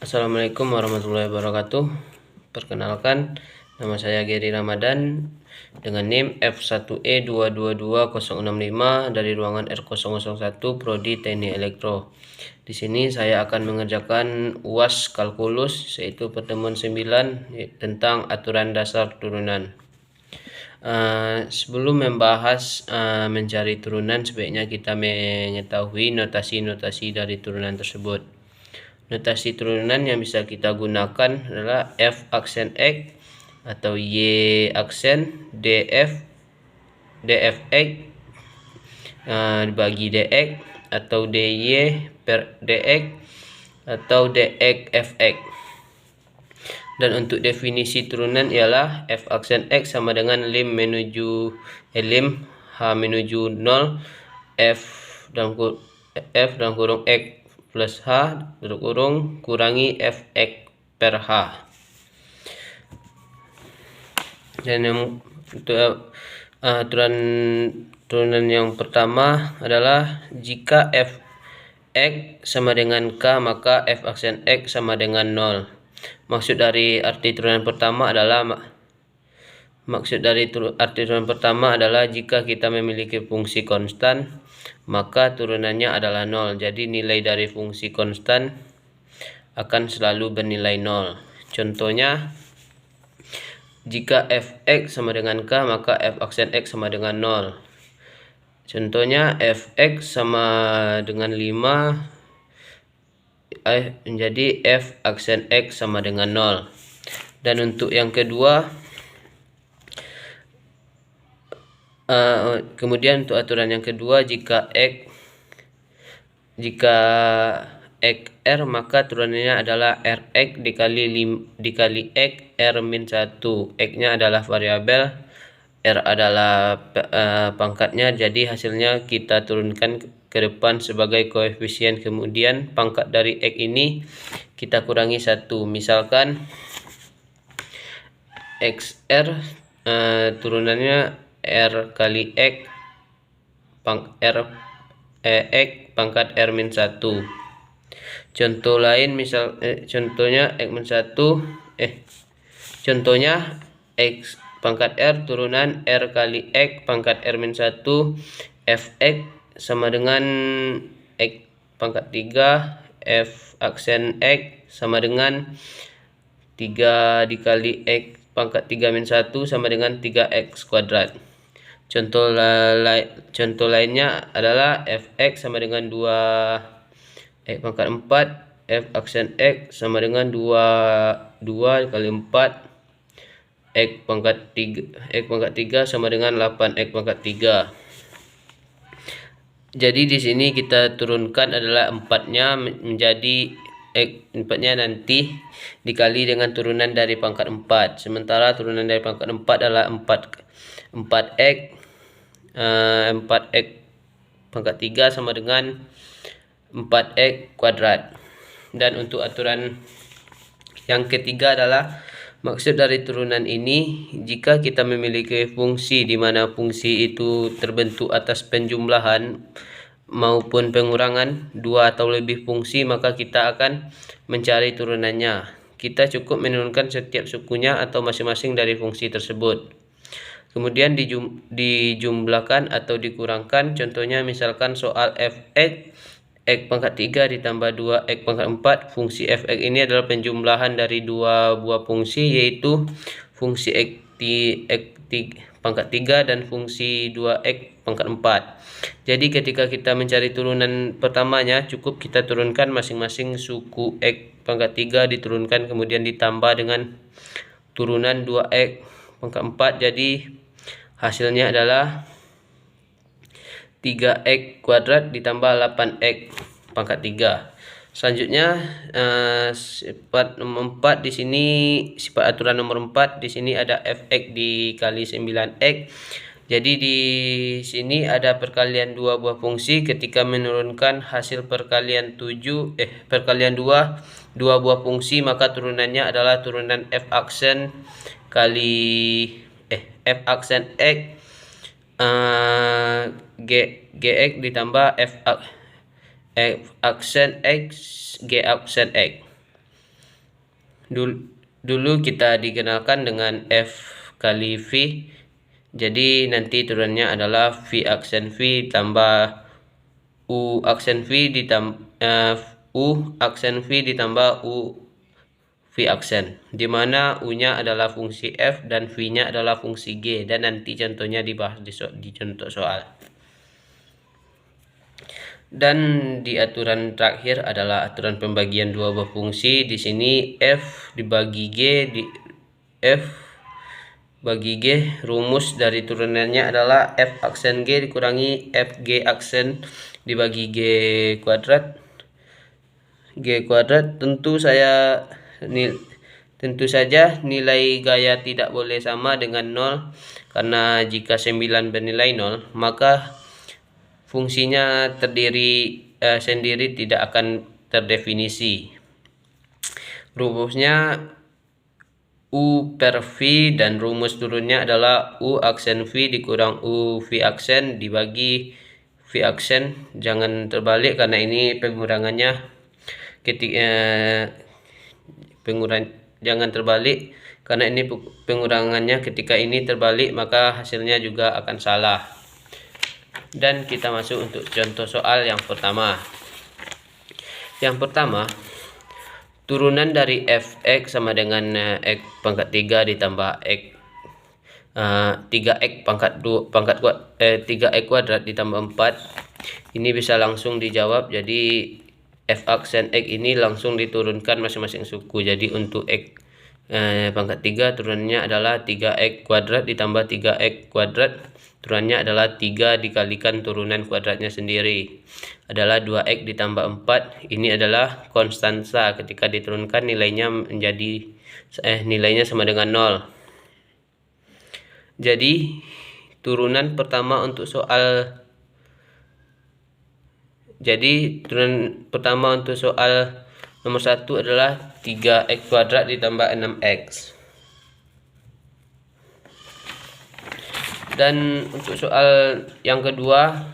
Assalamualaikum warahmatullahi wabarakatuh. Perkenalkan, nama saya Geri Ramadan dengan NIM F1E222065 dari ruangan R001 Prodi Teknik Elektro. Di sini saya akan mengerjakan UAS kalkulus, yaitu pertemuan 9 tentang aturan dasar turunan. Sebelum membahas mencari turunan, sebaiknya kita mengetahui notasi-notasi dari turunan tersebut. Notasi turunan yang bisa kita gunakan adalah F aksen X atau Y aksen DFX dibagi DX atau DY per DX atau DX FX. Dan untuk definisi turunan ialah F aksen X sama dengan lim lim H menuju 0 F dalam kurung X plus H tutup kurung kurangi Fx per H. Dan untuk turunan yang pertama adalah jika Fx sama dengan K, maka F aksen X sama dengan 0. Maksud dari arti turunan pertama adalah jika kita memiliki fungsi konstan, maka turunannya adalah 0. Jadi nilai dari fungsi konstan akan selalu bernilai 0. Contohnya, jika Fx sama dengan K, maka F aksen X sama dengan 0. Contohnya, Fx sama dengan 5, menjadi F aksen X sama dengan 0. Dan untuk yang kedua, kemudian untuk aturan yang kedua, jika XR, maka turunannya adalah Rx dikali X R min 1. X nya adalah variabel, R adalah pangkatnya, jadi hasilnya kita turunkan ke depan sebagai koefisien, kemudian pangkat dari X ini kita kurangi 1. Misalkan XR turunannya R kali X X pangkat R min 1. Contoh lain, contohnya X min 1 contohnya X pangkat R turunan R kali X pangkat R min 1 Fx sama dengan X pangkat 3 F aksen X sama dengan 3 dikali X pangkat 3 min 1 sama dengan 3x kuadrat. Contoh lainnya adalah Fx sama dengan 2 X pangkat 4 F aksen X sama dengan 2 kali 4 X pangkat 3 sama dengan 8x pangkat 3. Jadi di sini kita turunkan adalah 4-nya menjadi X4-nya nanti dikali dengan turunan dari pangkat 4. Sementara turunan dari pangkat 4 adalah 4x pangkat 3 sama dengan 4x kuadrat. Dan untuk aturan yang ketiga adalah maksud dari turunan ini, jika kita memiliki fungsi di mana fungsi itu terbentuk atas penjumlahan maupun pengurangan dua atau lebih fungsi, maka kita akan mencari turunannya. Kita cukup menurunkan setiap sukunya atau masing-masing dari fungsi tersebut. Kemudian dijumlahkan atau dikurangkan. Contohnya misalkan soal Fx X pangkat 3 ditambah 2x pangkat 4. Fungsi Fx ini adalah penjumlahan dari dua buah fungsi, yaitu fungsi X pangkat 3 dan fungsi 2x pangkat 4. Jadi ketika kita mencari turunan pertamanya, cukup kita turunkan masing-masing suku X pangkat 3 diturunkan kemudian ditambah dengan turunan 2x pangkat 4. Jadi hasilnya adalah 3x kuadrat ditambah 8x pangkat 3. Selanjutnya sifat nomor 4 di sini, sifat aturan nomor 4 di sini ada Fx dikali 9x. Jadi di sini ada perkalian dua buah fungsi. Ketika menurunkan hasil perkalian 2 buah fungsi, maka turunannya adalah turunan F aksen F aksen X Gx ditambah F aksen X G aksen X. dulu kita dikenalkan dengan F kali V. Jadi nanti turunannya adalah V aksen V tambah U aksen V ditambah U aksen V ditambah U V aksen, dimana U-nya adalah fungsi F dan V-nya adalah fungsi G, dan nanti contohnya dibahas di contoh soal. Dan di aturan terakhir adalah aturan pembagian dua buah fungsi. Di sini F dibagi G, F bagi G, rumus dari turunannya adalah F aksen G dikurangi FG aksen dibagi G kuadrat. G kuadrat tentu saja nilai gaya tidak boleh sama dengan 0, karena jika 9 bernilai 0 maka fungsinya sendiri tidak akan terdefinisi. Rumusnya U per V, dan rumus turunnya adalah U aksen V dikurang U V aksen dibagi V aksen. Jangan terbalik karena ini pengurangannya jangan terbalik karena ini pengurangannya ketika ini terbalik maka hasilnya juga akan salah. Dan kita masuk untuk contoh soal yang pertama. Yang pertama, turunan dari fx sama dengan x pangkat 3 ditambah x 3x pangkat 3x kuadrat ditambah 4. Ini bisa langsung dijawab, jadi f aksen x ini langsung diturunkan masing-masing suku. Jadi untuk x pangkat 3 turunannya adalah 3x kuadrat ditambah 3x kuadrat, turunannya adalah 3 dikalikan turunan kuadratnya sendiri adalah 2x ditambah 4. Ini adalah konstansa, ketika diturunkan nilainya nilainya sama dengan 0. Jadi turunan pertama untuk soal nomor 1 adalah 3x kuadrat ditambah 6x. Dan untuk soal yang kedua,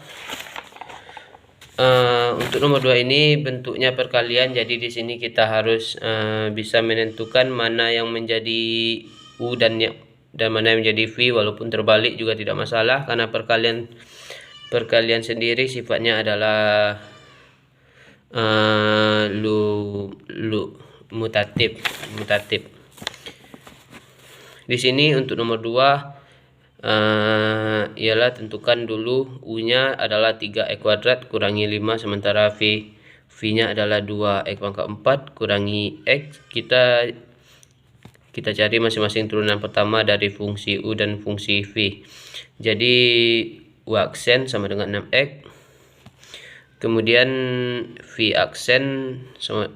untuk nomor 2 ini bentuknya perkalian, jadi di sini kita harus bisa menentukan mana yang menjadi U dan mana yang menjadi V, walaupun terbalik juga tidak masalah karena perkalian sendiri sifatnya adalah mutatif. Di sini untuk nomor 2 ialah tentukan dulu U-nya adalah 3x kuadrat kurangi 5, sementara V-nya adalah 2x pangkat 4 kurangi x. Kita cari masing-masing turunan pertama dari fungsi U dan fungsi V. Jadi U aksen sama dengan 6x, kemudian V aksen sama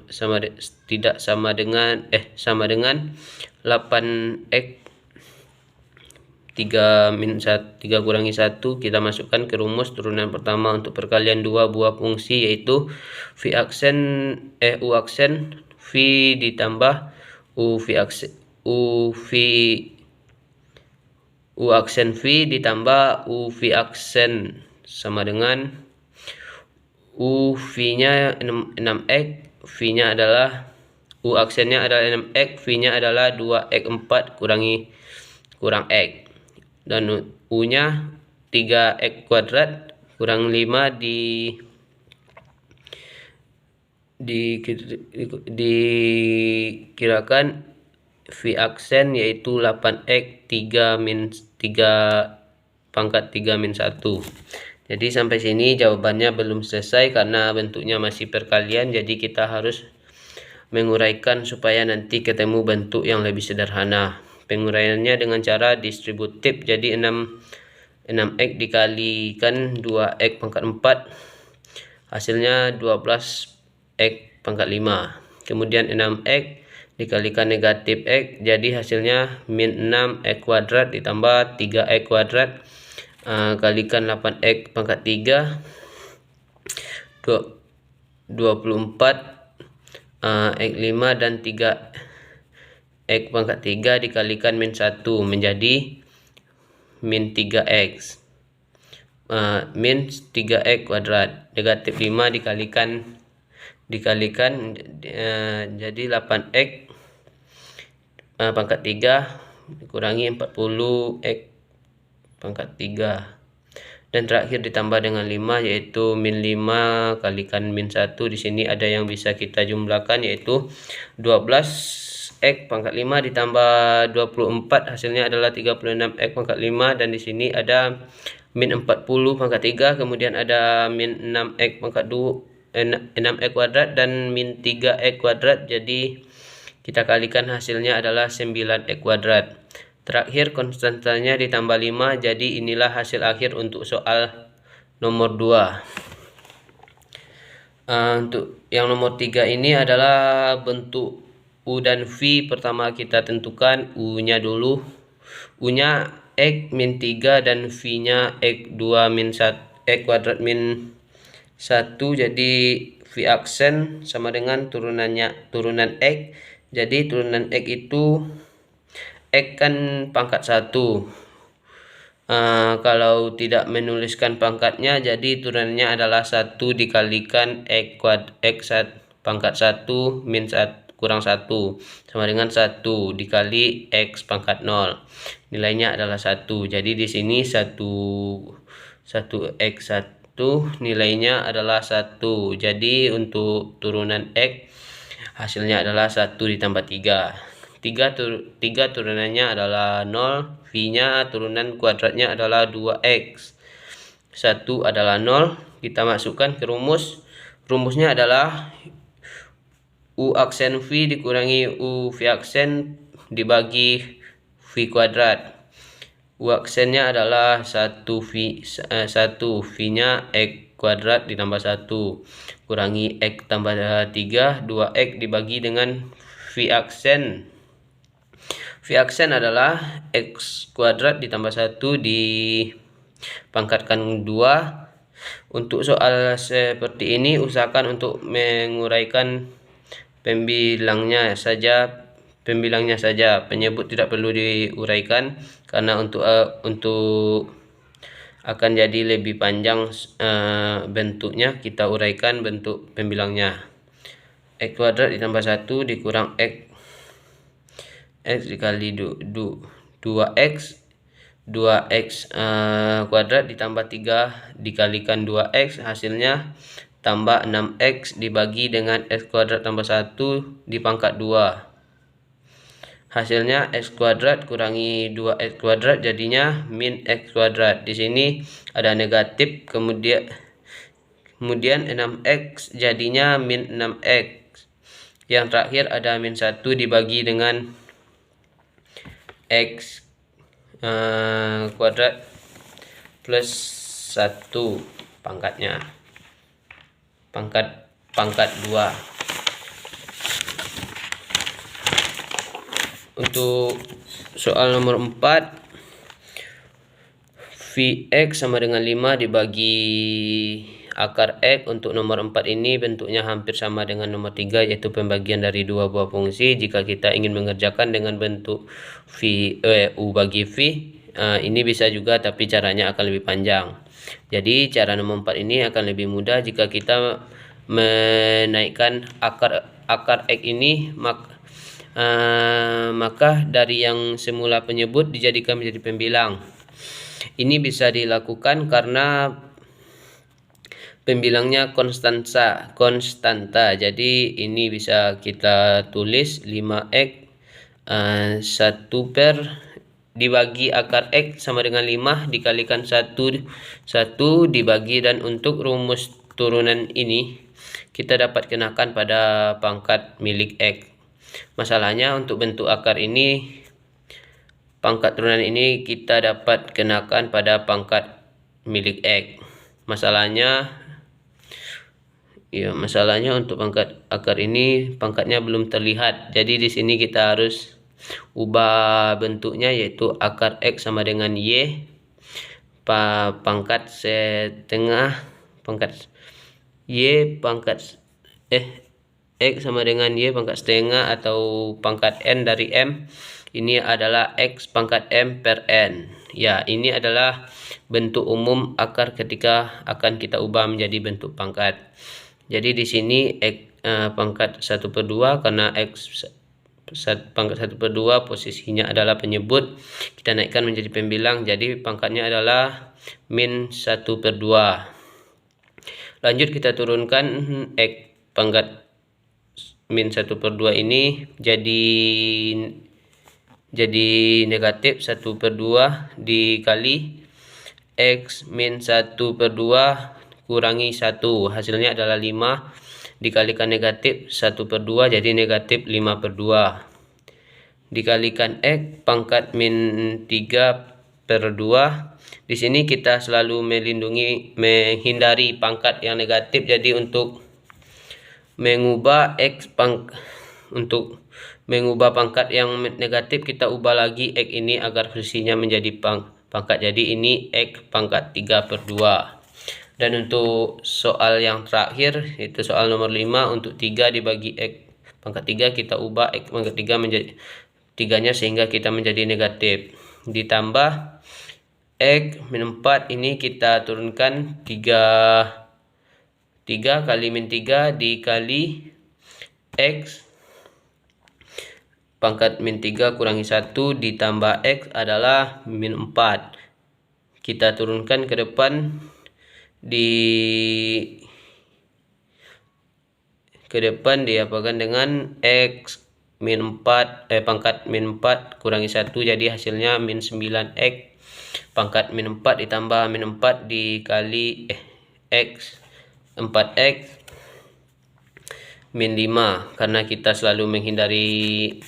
dengan 8x 3 kurangi 1. Kita masukkan ke rumus turunan pertama untuk perkalian dua buah fungsi, yaitu U aksen V ditambah U aksen V ditambah U V aksen sama dengan U V-nya 6x, V-nya adalah U aksennya adalah 6x, V-nya adalah 2x 4 kurang x, dan U-nya 3x kuadrat kurang 5 dikirakan V aksen yaitu 8x 3 pangkat 3 min 1. Jadi sampai sini jawabannya belum selesai karena bentuknya masih perkalian, jadi kita harus menguraikan supaya nanti ketemu bentuk yang lebih sederhana. Penguraiannya dengan cara distributif, jadi 6x dikalikan 2x pangkat 4 hasilnya 12x pangkat 5, kemudian 6x dikalikan negatif x, jadi hasilnya min 6x kuadrat ditambah 3x kuadrat kalikan 8x pangkat 3 24 x 5 dan 3x pangkat 3 dikalikan min 1 menjadi min 3x min 3x kuadrat, negatif 5 dikalikan jadi 8x pangkat 3 dikurangi 40 X pangkat 3. Dan terakhir ditambah dengan 5, yaitu min 5 kalikan min 1. Di sini ada yang bisa kita jumlahkan, yaitu 12 X pangkat 5 ditambah 24, hasilnya adalah 36 X pangkat 5. Dan di sini ada min 40 pangkat 3, kemudian ada min 6 X pangkat 2, 6 X kuadrat dan min 3 X kuadrat. Jadi kita kalikan, hasilnya adalah 9 X kuadrat. Terakhir konstantanya ditambah 5, jadi inilah hasil akhir untuk soal nomor 2. Untuk yang nomor 3 ini adalah bentuk U dan V. Pertama kita tentukan U-nya dulu. U-nya X min 3 dan V-nya X2 min 1, X kuadrat min 1. Jadi V aksen sama dengan turunan X. Jadi turunan X itu X kan pangkat 1. Kalau tidak menuliskan pangkatnya, jadi turunannya adalah 1 dikalikan X pangkat 1 min 1 kurang 1 sama dengan 1 dikali X pangkat 0. Nilainya adalah 1. Jadi di sini 1 X1 nilainya adalah 1. Jadi untuk turunan X hasilnya adalah 1 ditambah 3. 3 turunannya adalah 0, V-nya turunan kuadratnya adalah 2X. 1 adalah 0, kita masukkan ke rumus. Rumusnya adalah U aksen V dikurangi U V aksen dibagi V kuadrat. U aksennya adalah 1 V-nya X kuadrat ditambah 1 kurangi X tambah 3, 2X dibagi dengan V aksen. V aksen adalah X kuadrat ditambah 1 dipangkatkan 2. Untuk soal seperti ini usahakan untuk menguraikan pembilangnya saja. Penyebut tidak perlu diuraikan karena untuk akan jadi lebih panjang bentuknya, kita uraikan bentuk pembilangnya. X kuadrat ditambah 1 dikurang X dikali 2X kuadrat ditambah 3 dikalikan 2X, hasilnya tambah 6X dibagi dengan X kuadrat tambah 1 dipangkat 2. Hasilnya X kuadrat kurangi 2X kuadrat jadinya min X kuadrat. Di sini ada negatif, kemudian 6X jadinya min 6X. Yang terakhir ada min 1 dibagi dengan X kuadrat plus 1 pangkatnya, pangkat 2. Untuk soal nomor 4, Vx sama dengan 5 dibagi akar X. Untuk nomor 4 ini bentuknya hampir sama dengan nomor 3, yaitu pembagian dari dua buah fungsi. Jika kita ingin mengerjakan dengan bentuk U bagi V, ini bisa juga, tapi caranya akan lebih panjang. Jadi cara nomor 4 ini akan lebih mudah jika kita menaikkan akar X ini, maka dari yang semula penyebut dijadikan menjadi pembilang. Ini bisa dilakukan karena pembilangnya konstanta. Jadi ini bisa kita tulis 5X 1 per dibagi akar X sama dengan 5 dikalikan 1 dibagi, dan untuk rumus turunan ini kita dapat kenakan pada pangkat milik X. Masalahnya untuk bentuk akar ini, pangkat turunan ini kita dapat kenakan pada pangkat milik X. Masalahnya untuk pangkat akar ini pangkatnya belum terlihat. Jadi di sini kita harus ubah bentuknya, yaitu akar X sama dengan Y pangkat setengah, pangkat Y pangkat X sama dengan Y pangkat setengah, atau pangkat N dari M. Ini adalah X pangkat M per N. Ya, ini adalah bentuk umum akar ketika akan kita ubah menjadi bentuk pangkat. Jadi di sini X pangkat 1/2 karena X pangkat 1/2 posisinya adalah penyebut, kita naikkan menjadi pembilang, jadi pangkatnya adalah min 1/2. Lanjut kita turunkan X pangkat min 1/2 ini jadi negatif 1/2 dikali X min 1/2 kurangi 1, hasilnya adalah 5, dikalikan negatif 1/2 jadi negatif 5/2, dikalikan X pangkat min 3/2. Di sini kita selalu menghindari pangkat yang negatif, jadi untuk mengubah pangkat yang negatif kita ubah lagi X ini agar posisinya menjadi pangkat, jadi ini X pangkat 3/2. Dan untuk soal yang terakhir itu soal nomor 5, untuk 3 dibagi X pangkat 3 kita ubah X pangkat 3 menjadi 3-nya sehingga kita menjadi negatif, ditambah X min 4 ini kita turunkan 3 kali min 3 dikali X pangkat min 3 kurangi 1 ditambah X adalah min 4. Kita turunkan ke depan diapakan dengan X min 4 pangkat min 4 kurangi 1, jadi hasilnya min 9X pangkat min 4 ditambah min 4 dikali X 4X min 5. Karena kita selalu menghindari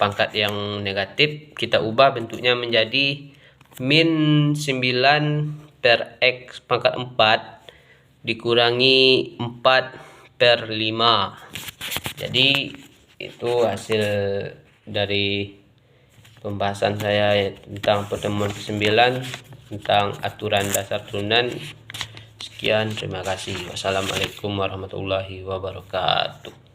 pangkat yang negatif, kita ubah bentuknya menjadi min 9/X pangkat 4 dikurangi 4/5. Jadi itu hasil dari pembahasan saya tentang pertemuan ke-9 tentang aturan dasar turunan. Sekian, terima kasih. Wassalamualaikum warahmatullahi wabarakatuh.